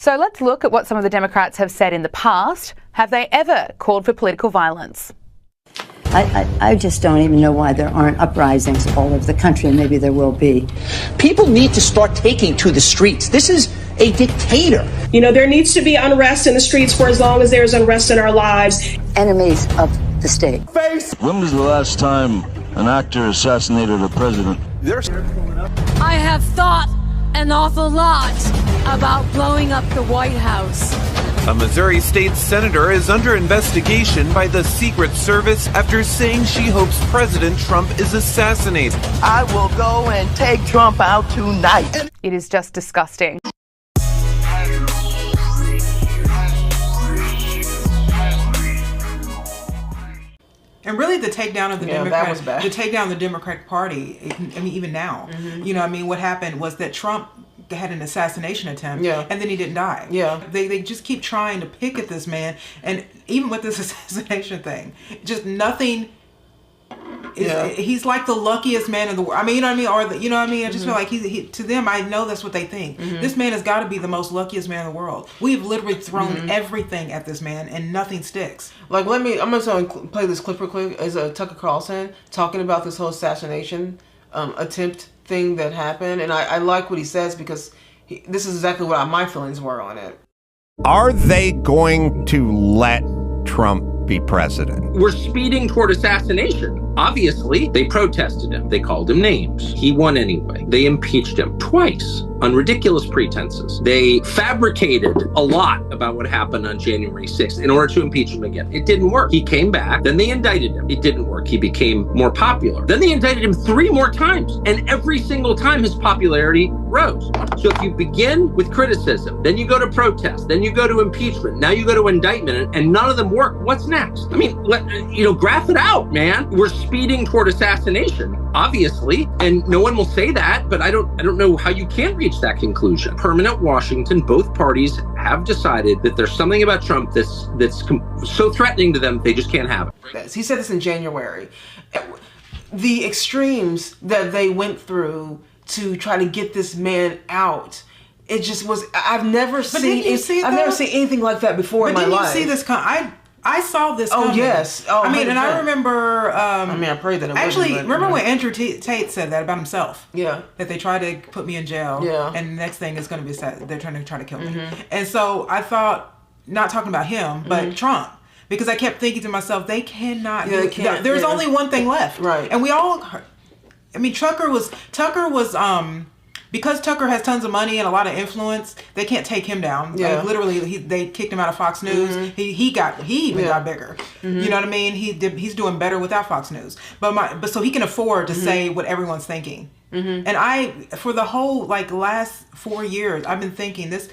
So let's look at what some of the Democrats have said in the past. Have they ever called for political violence? I just don't even know why there aren't uprisings all over the country, and maybe there will be. People need to start taking to the streets. This is a dictator. You know, there needs to be unrest in the streets for as long as there's unrest in our lives. Enemies of the state. When was the last time an actor assassinated a president? I have thought an awful lot about blowing up the White House. A Missouri state senator is under investigation by the Secret Service after saying she hopes President Trump is assassinated. I will go and take Trump out tonight. It is just disgusting. And really, the takedown of the that was bad. the takedown of the Democratic Party. I mean, even now, you know, I mean, what happened was that Trump had an assassination attempt, and then he didn't die. They just keep trying to pick at this man, and even with this assassination thing, just nothing. He's like the luckiest man in the world. I mean, you know what I mean, or you know what I mean. I just feel like he to them. I know that's what they think. This man has got to be the most luckiest man in the world. We've literally thrown everything at this man, and nothing sticks. Like, I'm gonna play this clip real quick. Is Tucker Carlson talking about this whole assassination attempt thing that happened, and I like what he says because this is exactly what my feelings were on it. Are they going to let Trump be president? We're speeding toward assassination. Obviously, they protested him. They called him names. He won anyway. They impeached him twice on ridiculous pretenses. They fabricated a lot about what happened on January 6th in order to impeach him again. It didn't work. He came back. Then they indicted him. It didn't work. He became more popular. Then they indicted him 3 more times. And every single time his popularity rose. So if you begin with criticism, then you go to protest, then you go to impeachment, now you go to indictment, and none of them work, what's next? I mean, graph it out, man. We're speeding toward assassination, obviously, and no one will say that, but I don't know how you can't reach that conclusion. Permanent Washington, both parties have decided that there's something about Trump that's so threatening to them, they just can't have it. He said this in January. The extremes that they went through to try to get this man out, it just was. I've never seen anything like that before in my life. Did you see this? I saw this coming. Oh, yes. Oh, I mean, 100%. And I remember... I pray that it actually, wasn't, remember when Andrew Tate said that about himself? Yeah. That they tried to put me in jail. Yeah. And the next thing is going to be they're trying to kill me. And so I thought, not talking about him, but Trump. Because I kept thinking to myself, they cannot... There's only one thing left. Right. And we all... I mean, Tucker was... Because Tucker has tons of money and a lot of influence, they can't take him down. Yeah. Like, literally, they kicked him out of Fox News. He even got bigger. You know what I mean? He's doing better without Fox News. But so he can afford to say what everyone's thinking. And for the whole last 4 years, I've been thinking this.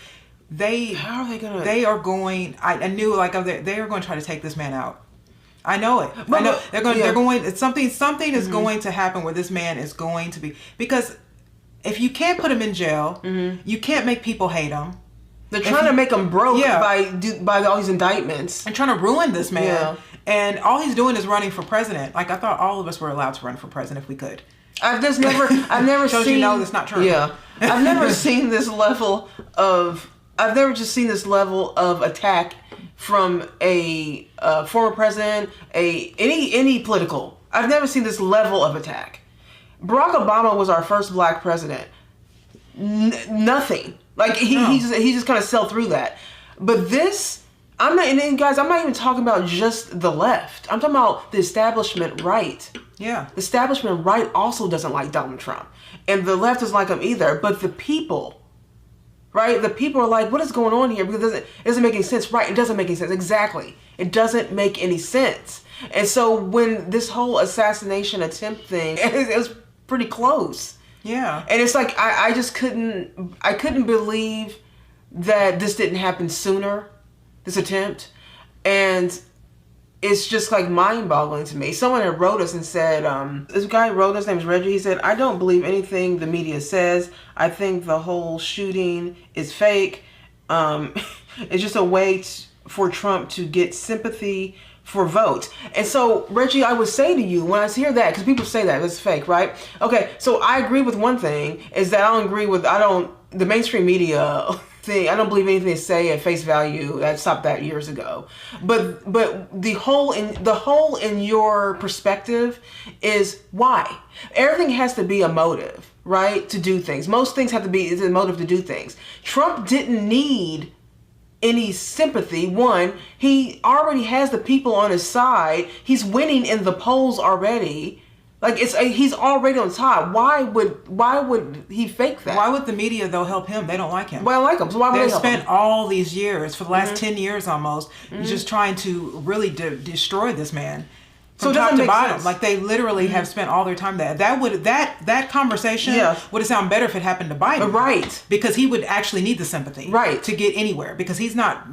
How are they gonna? They are going. I knew they are going to try to take this man out. I know it. I know they're going. They're going. Something is going to happen where this man is going to be, because if you can't put him in jail, you can't make people hate him. They're trying to make him broke by all these indictments. And trying to ruin this man. Yeah. And all he's doing is running for president. Like, I thought all of us were allowed to run for president if we could. I've never Shows seen. You know that's not true. Yeah, I've never seen this level of. I've never just seen this level of attack from a former president, any political. I've never seen this level of attack. Barack Obama was our first black president. Nothing. Like he just kind of sailed through that. But this, I'm not even talking about just the left. I'm talking about the establishment right. Yeah. The establishment right also doesn't like Donald Trump. And the left doesn't like him either. But the people, right? The people are like, what is going on here? Because it doesn't make any sense. Right, it doesn't make any sense. Exactly. It doesn't make any sense. And so when this whole assassination attempt thing, it was pretty close. Yeah. And it's like, I couldn't believe that this didn't happen sooner, this attempt. And it's just like mind-boggling to me. Someone had wrote us and said, this guy wrote us, his name is Reggie, he said, I don't believe anything the media says. I think the whole shooting is fake. It's just a way for Trump to get sympathy for votes. And so, Reggie, I would say to you, when I hear that, because people say that, it's fake, right? Okay, so I agree with one thing, is that the mainstream media believe anything they say at face value. I stopped that years ago. But the hole in your perspective is why. Everything has to be a motive, right? To do things. Most things have to be a motive to do things. Trump didn't need any sympathy. One, he already has the people on his side. He's winning in the polls already. Like he's already on top. Why would he fake that? Why would the media though help him? They don't like him. Well, I like him. So why would they help spent him? all these years, for the last 10 years almost, just trying to really destroy this man. From top to bottom. Sense. Like they literally have spent all their time there. That conversation would have sounded better if it happened to Biden. Right. Because he would actually need the sympathy. Right. To get anywhere. Because he's not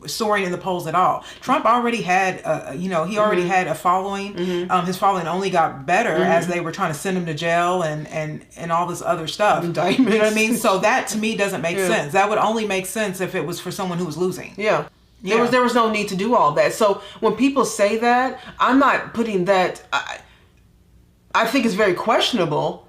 soaring in the polls at all. Trump already had, he already had a following. His following only got better as they were trying to send him to jail and all this other stuff. Indictments. You know what I mean? So that to me doesn't make sense. That would only make sense if it was for someone who was losing. Yeah. There was no need to do all that. So when people say that, I'm not putting that. I think it's very questionable,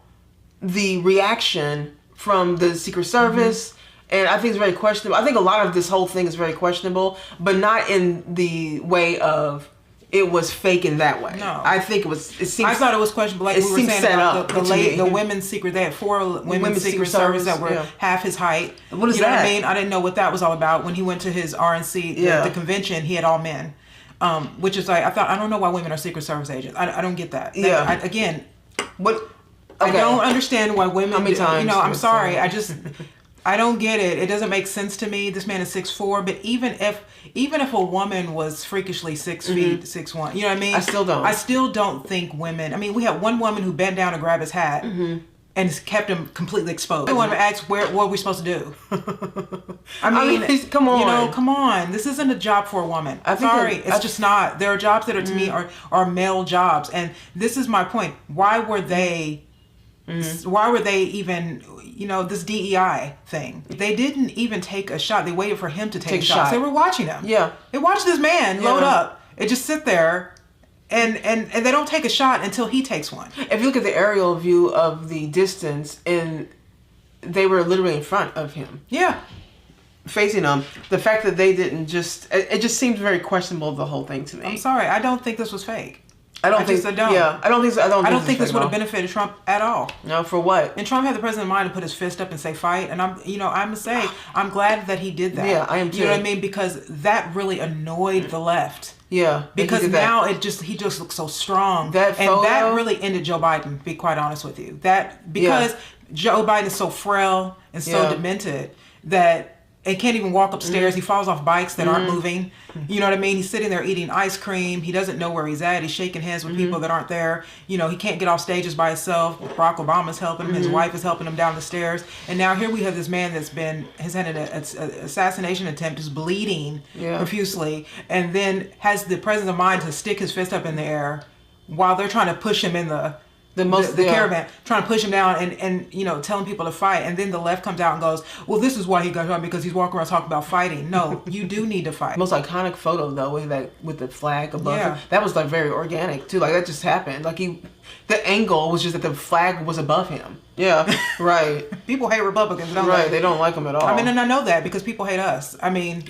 the reaction from the Secret Service, and I think it's very questionable. I think a lot of this whole thing is very questionable, but not in the way of it was fake in that way. No, I think it seems. I thought it was questionable. Like we were saying about the women's secret. They had 4 women's secret service that were half his height. What is you know that? What I mean? I didn't know what that was all about. When he went to his RNC, the convention, he had all men. Which is like, I don't know why women are Secret Service agents. I don't get that. Again, I don't understand why women. How many times? I'm sorry. I don't get it. It doesn't make sense to me. This man is 6'4", but even if a woman was freakishly 6 feet, 6'1", you know what I mean? I still don't think women. I mean, we had one woman who bent down to grab his hat and kept him completely exposed. I want to ask what are we supposed to do? I mean, come on. Come on. This isn't a job for a woman. It's just not. There are jobs that are to me are male jobs, and this is my point. Why were they? Why were they even, this DEI thing? They didn't even take a shot. They waited for him to take shots. They were watching him. Yeah. They watched this man load up and just sit there and they don't take a shot until he takes one. If you look at the aerial view of the distance, and they were literally in front of him. Yeah. Facing him. The fact that they didn't it just seems very questionable, the whole thing to me. I'm sorry. I don't think this was fake. I don't think this would have benefited Trump at all. No, for what? And Trump had the president in mind to put his fist up and say fight. And I'm gonna say I'm glad that he did that. Yeah, I am too. You know what I mean? Because that really annoyed the left. Yeah. Because now he just looks so strong. That really ended Joe Biden. To be quite honest with you, because Joe Biden is so frail and so demented that. And can't even walk upstairs. He falls off bikes that aren't moving. You know what I mean? He's sitting there eating ice cream. He doesn't know where he's at. He's shaking hands with people that aren't there. He can't get off stages by himself. Barack Obama's helping him. His wife is helping him down the stairs. And now here we have this man has had an assassination attempt, is bleeding profusely, and then has the presence of mind to stick his fist up in the air while they're trying to push him in the caravan, trying to push him down and telling people to fight. And then the left comes out and goes, well, this is why he got shot, because he's walking around talking about fighting. No, you do need to fight. Most iconic photo though with the flag above him. That was like very organic too. Like that just happened. Like the angle was just that the flag was above him. Yeah, right. People hate Republicans, don't they? Right, they don't like them at all. I mean, and I know that because people hate us. I mean,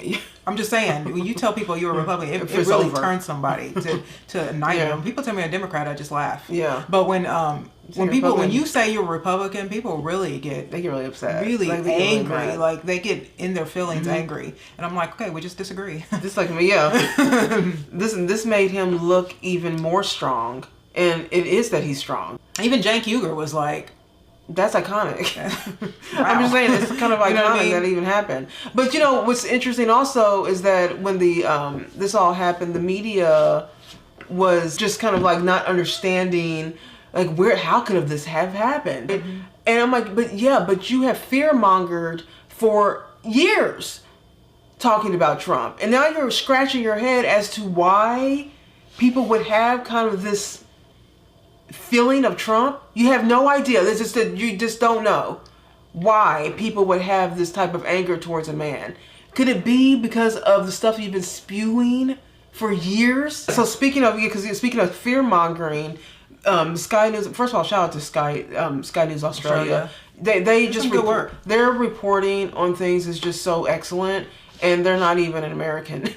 I'm just saying, when you tell people you're a Republican, it really turns somebody to indict them. People tell me I'm a Democrat, I just laugh. Yeah. But when you say you're a Republican, people really get really upset, really angry. Like they get in their feelings angry, and I'm like, okay, we just disagree. Just like me, this made him look even more strong, and it is that he's strong. Even Cenk Uygur was like. That's iconic. Wow. I'm just saying, it's kind of iconic that even happened. But what's interesting also is that when this all happened, the media was just kind of like not understanding, like how could this have happened? And I'm like, but you have fear-mongered for years talking about Trump. And now you're scratching your head as to why people would have kind of this feeling of Trump. You have no idea. It's just that you just don't know why people would have this type of anger towards a man. Could it be because of the stuff you've been spewing for years? So speaking of fear mongering, Sky News. First of all, shout out to Sky News Australia. They just good work. Their reporting on things is just so excellent, and they're not even an American.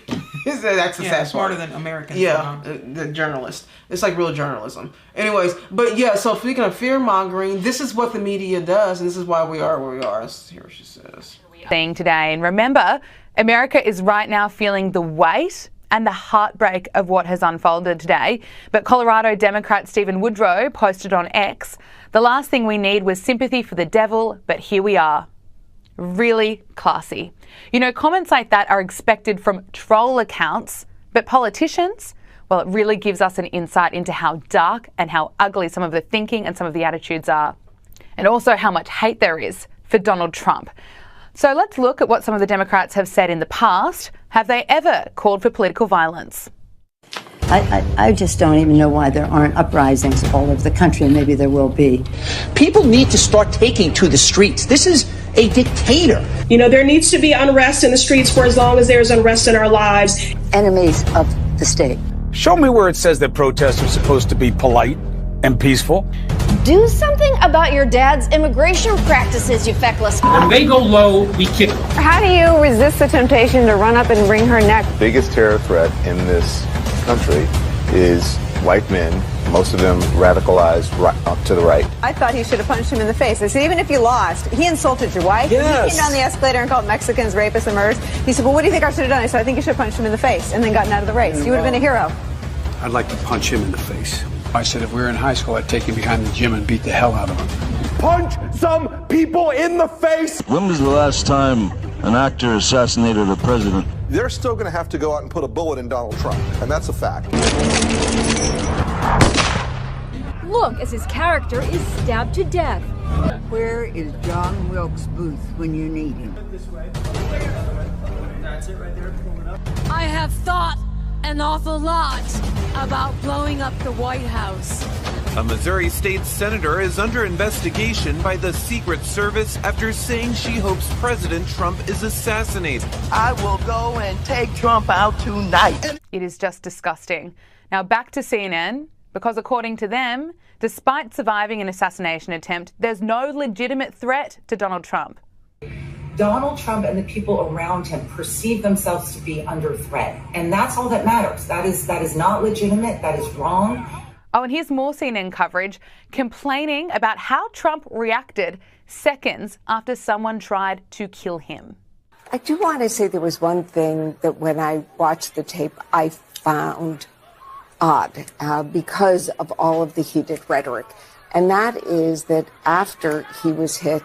That's the sad smarter part. than Americans. Yeah, the journalist. It's like real journalism. Anyways, but yeah. So speaking of fear mongering, this is what the media does, and this is why we are where we are. Let's hear what she says. Seeing today, and remember, America is right now feeling the weight and the heartbreak of what has unfolded today. But Colorado Democrat Stephen Woodrow posted on X, "The last thing we need was sympathy for the devil, but here we are." Really classy. You know, comments like that are expected from troll accounts, but politicians, well, it really gives us an insight into how dark and how ugly some of the thinking and some of the attitudes are, and also how much hate there is for Donald Trump. So let's look at what some of the Democrats have said in the past. Have they ever called for political violence? I just don't even know why there aren't uprisings all over the country, and maybe there will be. People need to start taking to the streets. This is a dictator. You know, there needs to be unrest in the streets for as long as there's unrest in our lives. Enemies of the state. Show me where it says that protests are supposed to be polite and peaceful. Do something about your dad's immigration practices, you feckless. When they go low, we kick them. How do you resist the temptation to run up and wring her neck? The biggest terror threat in this country is white men, most of them radicalized right up to the right. I thought he should have punched him in the face. I said, even if you lost, he insulted your wife. Yes. He came down the escalator and called Mexicans rapists and murderers. He said, well, what do you think I should have done? I said, I think you should have punched him in the face and then gotten out of the race. You would have been a hero. I'd like to punch him in the face. I said if we were in high school, I'd take him behind the gym and beat the hell out of him. Punch some people in the face! When was the last time an actor assassinated a president? They're still going to have to go out and put a bullet in Donald Trump, and that's a fact. Look as his character is stabbed to death. Where is John Wilkes Booth when you need him? I have thought an awful lot about blowing up the White House. A Missouri state senator is under investigation by the Secret Service after saying she hopes President Trump is assassinated. I will go and take Trump out tonight. It is just disgusting. Now back to CNN, because according to them, despite surviving an assassination attempt, there's no legitimate threat to Donald Trump. Donald Trump and the people around him perceive themselves to be under threat. And that's all that matters. That is not legitimate. That is wrong. Oh, and here's more CNN coverage complaining about how Trump reacted seconds after someone tried to kill him. I do want to say there was one thing that when I watched the tape, I found odd because of all of the heated rhetoric. And that is that after he was hit,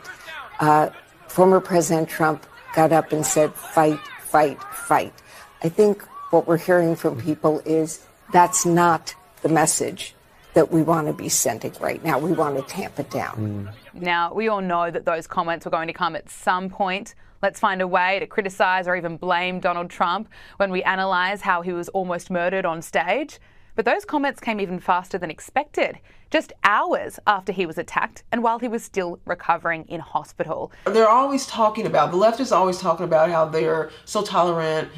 former President Trump got up and said, fight, fight, fight. I think what we're hearing from people is that's not the message that we want to be sending right now. We want to tamp it down. Now, we all know that those comments were going to come at some point. Let's find a way to criticise or even blame Donald Trump when we analyse how he was almost murdered on stage. But those comments came even faster than expected, just hours after he was attacked and while he was still recovering in hospital. They're always talking about, the left is always talking about how they're so tolerant,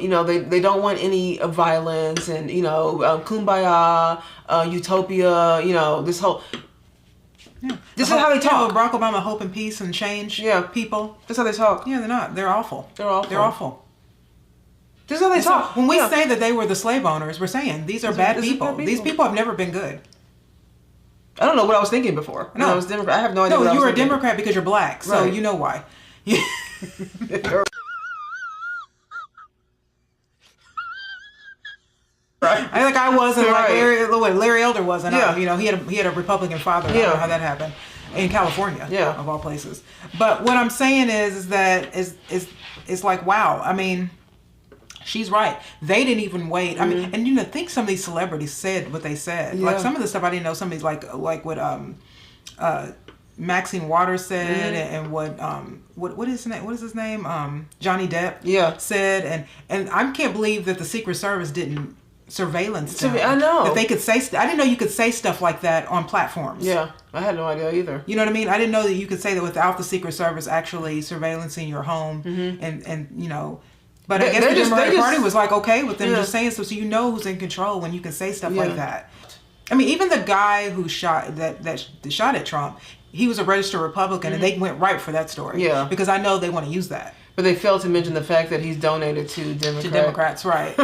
you know, they don't want any violence and, you know, kumbaya, utopia, you know, this whole... Yeah. This is how they talk. Barack Obama, hope and peace and change people. That's how they talk. Yeah, they're not. They're awful. They're awful. They're awful. This is how they talk. When we say that they were the slave owners, we're saying these are bad people. These people have never been good. I don't know what I was thinking before. No, I was Democrat. I have no idea. No, what you I was were a Democrat because you're black, so you know why. Right. I think I wasn't like Larry Elder wasn't. You know, he had a Republican father. I don't know how that happened in California, of all places. But what I'm saying is that it's like, wow. I mean, she's right. They didn't even wait. I mean, and you know, think some of these celebrities said what they said. Like some of the stuff I didn't know. Some of these like what Maxine Waters said, and what is his name? Johnny Depp said, and I can't believe that the Secret Service didn't surveillance them. I know that they could say. I didn't know you could say stuff like that on platforms. Yeah, I had no idea either. You know what I mean? I didn't know that you could say that without the Secret Service actually surveillancing your home, and you know. But I guess the Democratic Party was like okay with them just saying so you know who's in control when you can say stuff like that. I mean, even the guy who shot that shot at Trump, he was a registered Republican, and they went right for that story. Yeah, because I know they want to use that. But they failed to mention the fact that he's donated to Democrats, right?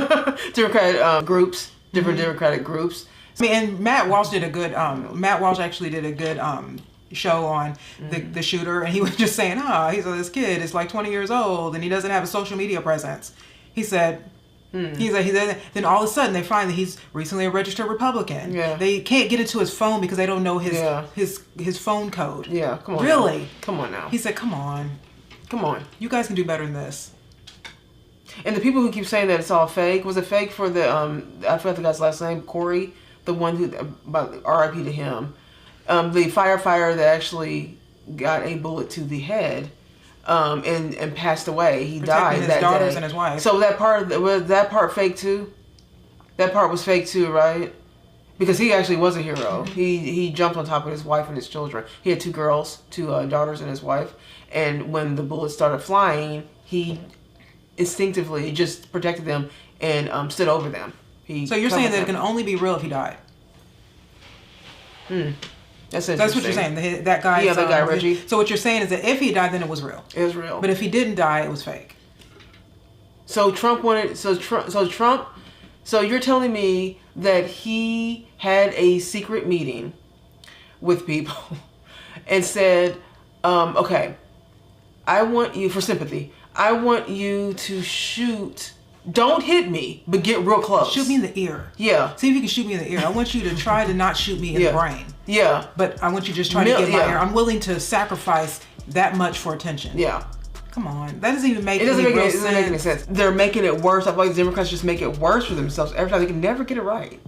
Democratic groups, different Democratic groups. I mean, and Matt Walsh did a good. Matt Walsh actually did a good show on the shooter, and he was just saying, this kid is like 20 years old, and he doesn't have a social media presence. He said. He's like, then all of a sudden they find that he's recently a registered Republican. Yeah. They can't get into his phone because they don't know his phone code. Yeah, come on. Really? Now. Come on now. He said, come on. You guys can do better than this. And the people who keep saying that it's all fake, was it fake for the I forgot the guy's last name, Corey, the one who, about RIP to him, the firefighter that actually got a bullet to the head, and passed away. He died his that daughters day. And his wife. So that part was that part fake too. That part was fake too, right? Because he actually was a hero. He jumped on top of his wife and his children. He had two daughters and his wife. And when the bullets started flying, he instinctively just protected them and stood over them. So you're saying that it can only be real if he died? That's what you're saying. That guy. Yeah, that guy Reggie. So what you're saying is that if he died, then it was real. It was real. But if he didn't die, it was fake. So Trump wanted. So Trump. So you're telling me that he had a secret meeting with people and said, "Okay, I want you for sympathy. I want you to shoot. Don't hit me, but get real close. Shoot me in the ear. Yeah. See if you can shoot me in the ear. I want you to try to not shoot me in the brain. Yeah. But I want you to just try to get my ear. I'm willing to sacrifice that much for attention. Yeah. Come on. That doesn't even make it doesn't make any sense. They're making it worse. I feel like Democrats just make it worse for themselves every time. They can never get it right.